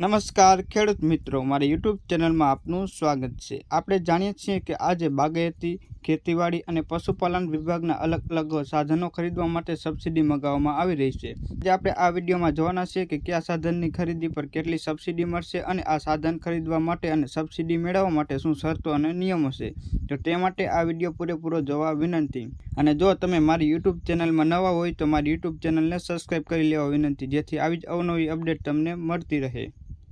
નમસ્કાર ખેડૂત મિત્રો, મારી યુટ્યુબ ચેનલમાં આપનું સ્વાગત છે। આપણે જાણીએ છીએ કે આજે બાગાયતી, ખેતીવાડી અને પશુપાલન વિભાગના અલગ અલગ સાધનો ખરીદવા માટે સબસિડી મંગાવવામાં આવી રહી છે। આજે આપણે આ વિડીયોમાં જોવાના છીએ કે કયા સાધનની ખરીદી પર કેટલી સબસિડી મળશે અને આ સાધન ખરીદવા માટે અને સબસિડી મેળવવા માટે શું શરતો અને નિયમો છે, તો તે માટે આ વિડીયો પૂરેપૂરો જોવા વિનંતી। અને જો તમે મારી યુટ્યુબ ચેનલમાં નવા હોય તો મારી યુટ્યુબ ચેનલને સબસ્ક્રાઈબ કરી લેવા વિનંતી, જેથી આવી જ અવનવી અપડેટ તમને મળતી રહે।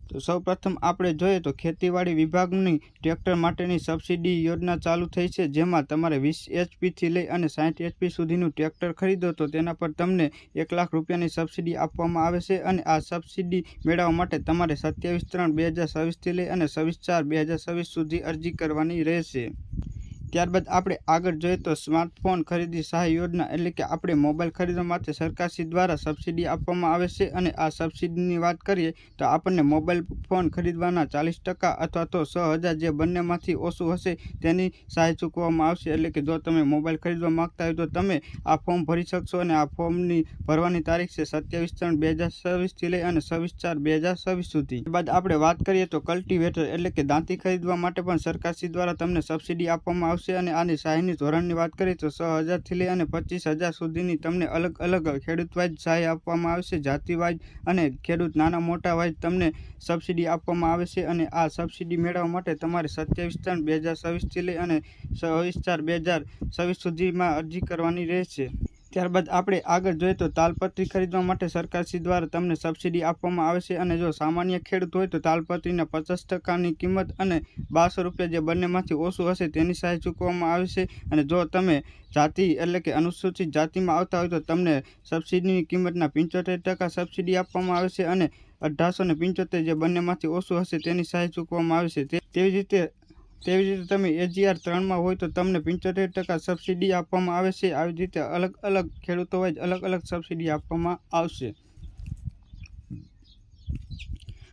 તો સૌપ્રથમ આપણે જોઈએ તો ખેતીવાડી વિભાગની ટ્રેક્ટર માટેની સબસિડી યોજના ચાલુ થઈ છે, જેમાં તમારે 20 HP થી લઈ અને 60 HP સુધીનું ટ્રેક્ટર ખરીદો તો તેના પર તમને 1 લાખ રૂપિયાની સબસિડી આપવામાં આવે છે। અને આ સબસિડી મેળવવા માટે તમારે 27/3/2026 થી લઈ અને 26/4/2026 સુધી અરજી કરવાની રહેશે। ત્યારબાદ આપણે આગળ જોઈએ તો સ્માર્ટફોન ખરીદી સહાય યોજના, એટલે કે આપણે મોબાઈલ ખરીદવા માટે સરકારશ્રી દ્વારા સબસિડી આપવામાં આવે છે। અને આ સબસિડીની વાત કરીએ તો આપણને મોબાઈલ ફોન ખરીદવાના 40% અથવા તો 6,000 જે બંનેમાંથી ઓછું હશે તેની સહાય ચૂકવવામાં આવશે। એટલે કે જો તમે મોબાઈલ ખરીદવા માંગતા હોય તો તમે આ ફોર્મ ભરી શકશો અને આ ફોર્મની ભરવાની તારીખ છે 27/3/2026 થી લઈ અને 26/4/2026 સુધી। ત્યારબાદ આપણે વાત કરીએ તો કલ્ટિવેટર એટલે કે દાંતી ખરીદવા માટે પણ સરકારશ્રી દ્વારા તમને સબસિડી આપવામાં આવશે। અને આની સહાયની ધોરણની વાત કરીએ તો 6,000 થી લઈ અને 25,000 સુધીની તમને અલગ અલગ ખેડૂત વાઇઝ સહાય આપવામાં આવશે, જાતિ વાઇઝ અને ખેડૂત નાના મોટા વાઇઝ તમને સબસિડી આપવામાં આવે છે। અને આ સબસિડી મેળવવા માટે તમારે 27/3/2026 થી લઈ અને 26/4/2026 સુધીમાં અરજી કરવાની રહેશે। ત્યારબાદ આપણે આગળ જોઈએ તો તાલપત્રી ખરીદવા માટે સરકારશ્રી દ્વારા તમને સબસિડી આપવામાં આવે છે। અને જો સામાન્ય ખેડૂત હોય તો તાલપત્રીના 50%ની કિંમત અને 1200 રૂપિયા જે બંનેમાંથી ઓછું હશે તેની સહાય ચૂકવવામાં આવે છે। અને જો તમે જાતિ એટલે કે અનુસૂચિત જાતિમાં આવતા હોય તો તમને સબસિડીની કિંમતના 75% સબસિડી આપવામાં આવે છે। અને 1875 જે બંનેમાંથી ઓછું હશે તેની સહાય ચૂકવવામાં આવે છે। તેવી જ રીતે તમે AGR 3માં હોય તો તમને 75% સબસિડી આપવામાં આવે છે। આવી જ રીતે અલગ અલગ ખેડૂતો હોય અલગ અલગ સબસિડી આપવામાં આવશે।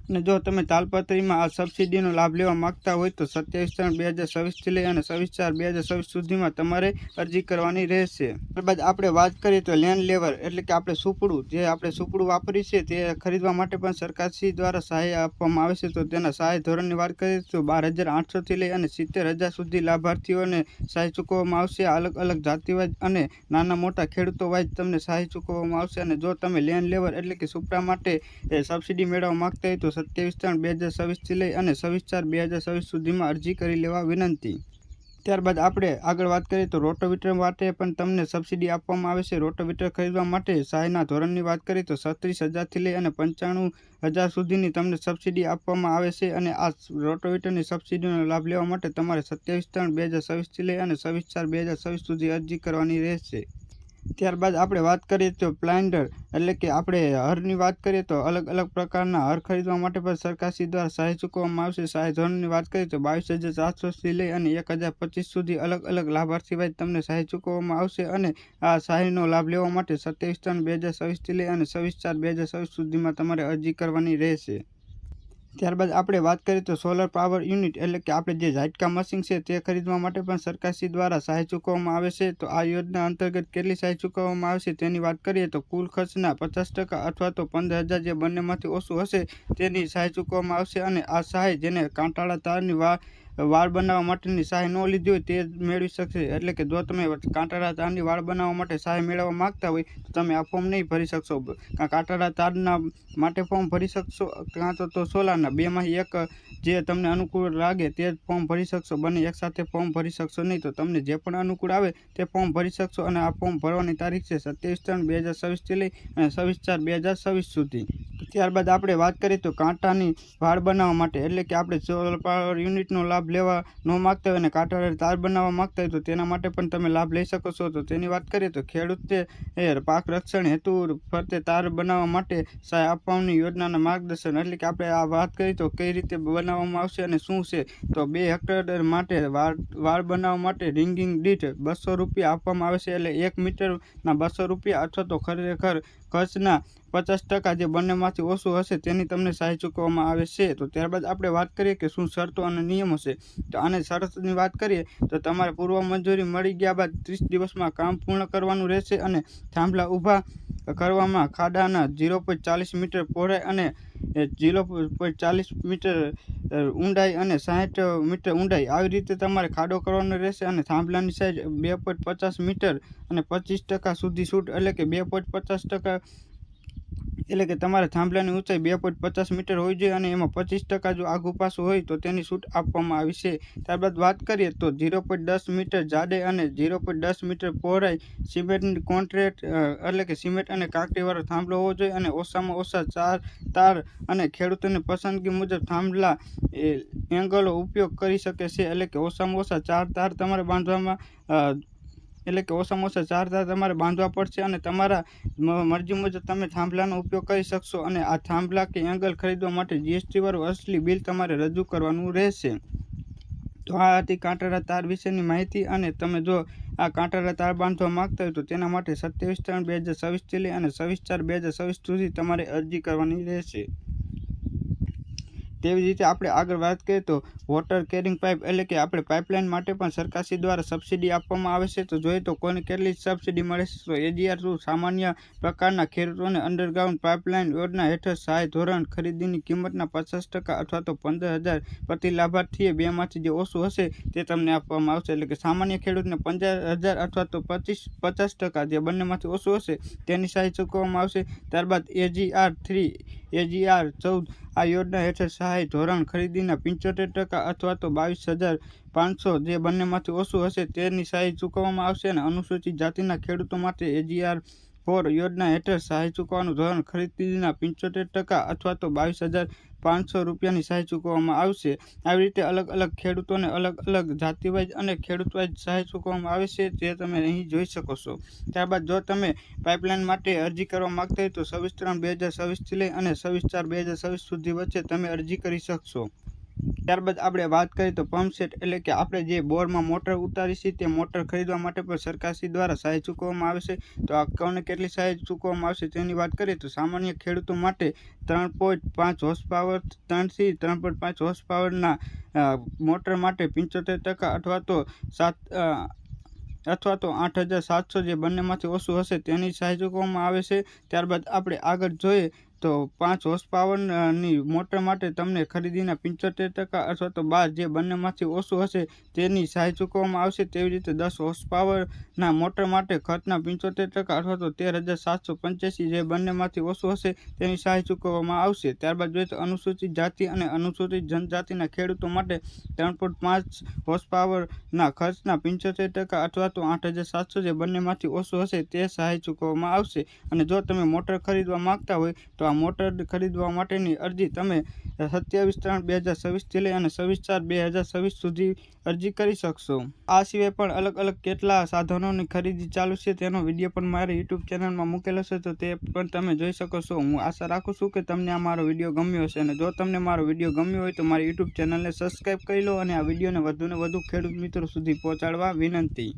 અને જો તમે તાલપત્રીમાં આ સબસિડીનો લાભ લેવા માંગતા હોય તો 27/3/2026 થી લઈ અને 26/4/2026 સુધીમાં તમારે અરજી કરવાની રહેશે। ત્યારબાદ આપણે વાત કરીએ તો લેન્ડ લેવર એટલે કે આપણે સુપડું, જે આપણે સુપડું વાપરીએ છીએ તે ખરીદવા માટે પણ સરકારશ્રી દ્વારા સહાય આપવામાં આવે છે। તો તેના સહાય ધોરણની વાત કરીએ તો 12,800 થી લઈ અને 70,000 સુધી લાભાર્થીઓને સહાય ચૂકવવામાં આવશે। અલગ અલગ જાતિ વાઇઝ અને નાના મોટા ખેડૂતો વાઇઝ તમને સહાય ચૂકવવામાં આવશે। અને જો તમે લેન્ડ લેવર એટલે કે સુપડા માટે સબસિડી મેળવવા માંગતા હોય તો 27/3/2026 થી લઈ અને 26/4/2026 સુધીમાં અરજી કરી લેવા વિનંતી। ત્યારબાદ આપણે આગળ વાત કરીએ તો રોટોવીટર માટે પણ તમને સબસિડી આપવામાં આવે છે। રોટોવીટર ખરીદવા માટે સહાયના ધોરણની વાત કરીએ તો 36,000 થી લઈ અને 95,000 સુધીની તમને સબસિડી આપવામાં આવે છે। અને આ રોટોવીટરની સબસિડીનો લાભ લેવા માટે તમારે 27/3/2026 થી લઈ અને 26/4/2026 સુધી અરજી કરવાની રહેશે। ત્યારબાદ આપણે વાત કરીએ તો પ્લાન્ટર એટલે કે આપણે હરની વાત કરીએ તો અલગ અલગ પ્રકારના હર ખરીદવા માટે પણ સરકારશ્રી દ્વારા સહાય ચૂકવવામાં આવશે। સહાય ધોરણની વાત કરીએ તો 22,400 થી લઈ અને 1,025 સુધી અલગ અલગ લાભાર્થી વાઇઝ તમને સહાય ચૂકવવામાં આવશે। અને આ સહાયનો લાભ લેવા માટે 27/3/2026 થી લઈ અને 26/4/2026 સુધીમાં તમારે અરજી કરવાની રહેશે। ત્યારબાદ આપણે વાત કરીએ તો સોલર પાવર યુનિટ એટલે કે આપણે જે ઝાટકા મશીન છે તે ખરીદવા માટે પણ સરકારશ્રી દ્વારા સહાય ચૂકવવામાં આવે છે। તો આ યોજના અંતર્ગત કેટલી સહાય ચૂકવવામાં આવશે તેની વાત કરીએ તો કુલ ખર્ચના 50% અથવા તો 15,000 જે બંનેમાંથી ઓછું હશે તેની સહાય ચૂકવવામાં આવશે। અને આ સહાય જેને કાંટાળા તારની વાડ બનાવવા માટેની સહાય ન લીધી હોય તે મેળવી શકશે। એટલે કે જો તમે કાંટાળા તારની વાડ બનાવવા માટે સહાય મેળવવા માંગતા હોય તો તમે આ ફોર્મ નહીં ભરી શકશો, કાંટાળા તારના માટે ફોર્મ ભરી શકશો કાં તો સોલારના, બેમાંથી એક જે તમને અનુકૂળ લાગે તે જ ફોર્મ ભરી શકશો, બંને એકસાથે ફોર્મ ભરી શકશો નહીં। તો તમને જે પણ અનુકૂળ આવે તે ફોર્મ ભરી શકશો। અને આ ફોર્મ ભરવાની તારીખ છે 27/3/2026 થી લઈ અને 26/4/2026 સુધી। ત્યારબાદ આપણે વાત કરીએ તો કાંટાની વાડ બનાવવા માટે એટલે કે આપણે સોલર પાવર યુનિટનો લાભ લેવા ન માગતા હોય અને કાંટાળા તાર બનાવવા માંગતા હોય તો તેના માટે પણ તમે લાભ લઈ શકો છો। તો તેની વાત કરીએ તો ખેડૂતે પાક રક્ષણ હેતુ ફરતે તાર બનાવવા માટે સહાય આપવાની યોજનાના માર્ગદર્શન એટલે કે આપણે આ વાત કરીએ તો કઈ રીતે બનાવવામાં આવશે અને શું છે, તો 2 હેક્ટર માટે વાડ બનાવવા માટે રિંગિંગ દીઠ 200 રૂપિયા આપવામાં આવે છે। એટલે 1 મીટરના 200 રૂપિયા અથવા તો ખરેખર ખર્ચના 50% જે બંનેમાંથી ઓછું હશે તેની તમને સહાય ચૂકવવામાં આવે છે। તો ત્યારબાદ આપણે વાત કરીએ કે શું શરતો અને નિયમો છે, તો આને શરતની વાત કરીએ તો તમારે પૂર્વ મંજૂરી મળી ગયા બાદ 30 દિવસમાં કામ પૂર્ણ કરવાનું રહેશે। અને થાંભલા ઊભા કરવામાં ખાડાના 0.40 મીટર પહોળાઈ અને 0.40 મીટર ઊંડાઈ અને 60 મીટર ઊંડાઈ આવી રીતે તમારે ખાડો કરવાનો રહેશે અને થાંભલાની સાઈઝ 2.50 મીટર અને 25% સુધી છૂટ એટલે કે 2.50% એટલે કે તમારા થાંભલાની ઊંચાઈ 2.50 મીટર હોવી જોઈએ અને એમાં 25% જો આઘું પાછું હોય તો તેની છૂટ આપવામાં આવી છે. ત્યારબાદ વાત કરીએ તો 0.10 મીટર જાડે અને 0.10 મીટર પહોળાઈ સિમેન્ટ કોન્ક્રીટ એટલે કે સિમેન્ટ અને કાંકરીવાળો થાંભલો હોવો જોઈએ અને ઓછામાં ઓછા 4 તાર અને ખેડૂતોની પસંદગી મુજબ થાંભલા એંગલનો ઉપયોગ કરી શકે છે એટલે કે ઓછામાં ઓછા 4 તાર તમારે બાંધવામાં તમારે બાંધવા પડશે અને તમારા મરજી મુજબ તમે થાંભલાનો ઉપયોગ કરી શકશો અને આ થાંભલા કે એંગલ ખરીદવા માટે GST વાળું અસલી બિલ તમારે રજૂ કરવાનું રહેશે. તો આ હતી કાંટાળા તાર વિશેની માહિતી અને તમે જો આ કાંટાળા તાર બાંધવા માંગતા હોય તો તેના માટે 27/3/2026 થી લઈ અને 26/4/2026 સુધી તમારે અરજી કરવાની રહેશે. તેવી જ રીતે આપણે આગળ વાત કરીએ તો વોટર કેરિંગ પાઇપ એટલે કે આપણે પાઇપલાઇન માટે પણ સરકારશ્રી દ્વારા સબસિડી આપવામાં આવે છે. તો જોઈએ તો કોને કેટલી સબસિડી મળે છે. તો AGR થ્રુ સામાન્ય પ્રકારના ખેડૂતોને અંડરગ્રાઉન્ડ પાઇપલાઇન યોજના હેઠળ સહાય ધોરણ ખરીદીની કિંમતના 50% અથવા તો 15,000 પ્રતિ લાભાર્થીએ બેમાંથી જે ઓછું હશે તે તમને આપવામાં આવશે. એટલે કે સામાન્ય ખેડૂતને 15,000 અથવા તો 50% જે બંનેમાંથી ઓછું હશે તેની સહાય ચૂકવવામાં આવશે. ત્યારબાદ AGR 3 AGR 14 આ યોજના હેઠળ સહાય ધોરણ ખરીદીના 75% અથવા તો 22,500 જે બંનેમાંથી ઓછું હશે તેની સહાય ચૂકવવામાં આવશે અને અનુસૂચિત જાતિના ખેડૂતો માટે AGR 4 યોજના હેઠળ સહાય ચૂકવવાનું ધોરણ ખરીદીના 75% અથવા તો 22,500 રૂપિયાની સહાય ચૂકવવામાં આવશે. આવી રીતે અલગ અલગ ખેડૂતોને અલગ અલગ જાતિવાઇઝ અને ખેડૂતવાઇઝ સહાય ચૂકવવામાં આવે છે જે તમે અહીં જોઈ શકો છો. ત્યારબાદ જો તમે પાઇપલાઇન માટે અરજી કરવા માગતા હોય તો 26/3/2026 થી લઈ અને 26/4/2026 સુધી વચ્ચે તમે અરજી કરી શકશો. ત્યારબાદ આપણે વાત કરીએ તો પંપસેટ એટલે કે આપણે જે બોરમાં મોટર ઉતારી છે તે મોટર ખરીદવા માટે પણ સરકારશ્રી દ્વારા સહાય ચૂકવવામાં આવે છે. તો આ કોને કેટલી સહાય ચૂકવવામાં આવશે તેની વાત કરીએ તો સામાન્ય ખેડૂતો માટે 3.5 હોર્સ પાવર 3 થી 3.5 હોર્સ પાવરના મોટર માટે 75% અથવા તો 8,700 જે બંનેમાંથી ઓછું હશે તેની સહાય ચૂકવવામાં આવે છે. ત્યારબાદ આપણે આગળ જોઈએ તો 5 હોર્સ પાવરની મોટર માટે તમને ખરીદીના 75% અથવા તો 12 જે બંનેમાંથી ઓછું હશે તેની સહાય ચૂકવવામાં આવશે. તેવી રીતે 10 હોર્સ પાવરના મોટર માટે ખર્ચના 75% અથવા તો 13,785 જે બંનેમાંથી ઓછું હશે તેની સહાય ચૂકવવામાં આવશે. ત્યારબાદ જોઈએ તો અનુસૂચિત જાતિ અને અનુસૂચિત જનજાતિના ખેડૂતો માટે 3.5 હોર્સ પાવરના ખર્ચના 75% અથવા તો 8,700 જે બંનેમાંથી ઓછું હશે તે સહાય ચૂકવવામાં આવશે. અને જો તમે મોટર ખરીદવા માંગતા હોય તો આ મોટર ખરીદવા માટેની અરજી તમે 27/3/2026 થી લઈ અને 26/4/2026 સુધી અરજી કરી શકશો. આ સિવાય પણ અલગ અલગ કેટલા સાધનોની ખરીદી ચાલુ છે તેનો વિડીયો પણ મારી YouTube ચેનલમાં મૂકેલો છે તો તે પણ તમે જોઈ શકો છો. હું આશા રાખું છું કે તમને આ મારો વિડીયો ગમ્યો હશે અને જો તમને મારો વિડીયો ગમ્યો હોય તો મારી YouTube ચેનલને સબસ્ક્રાઈબ કરી લો અને આ વિડીયોને વધુને વધુ ખેડૂત મિત્રો સુધી પહોંચાડવા વિનંતી.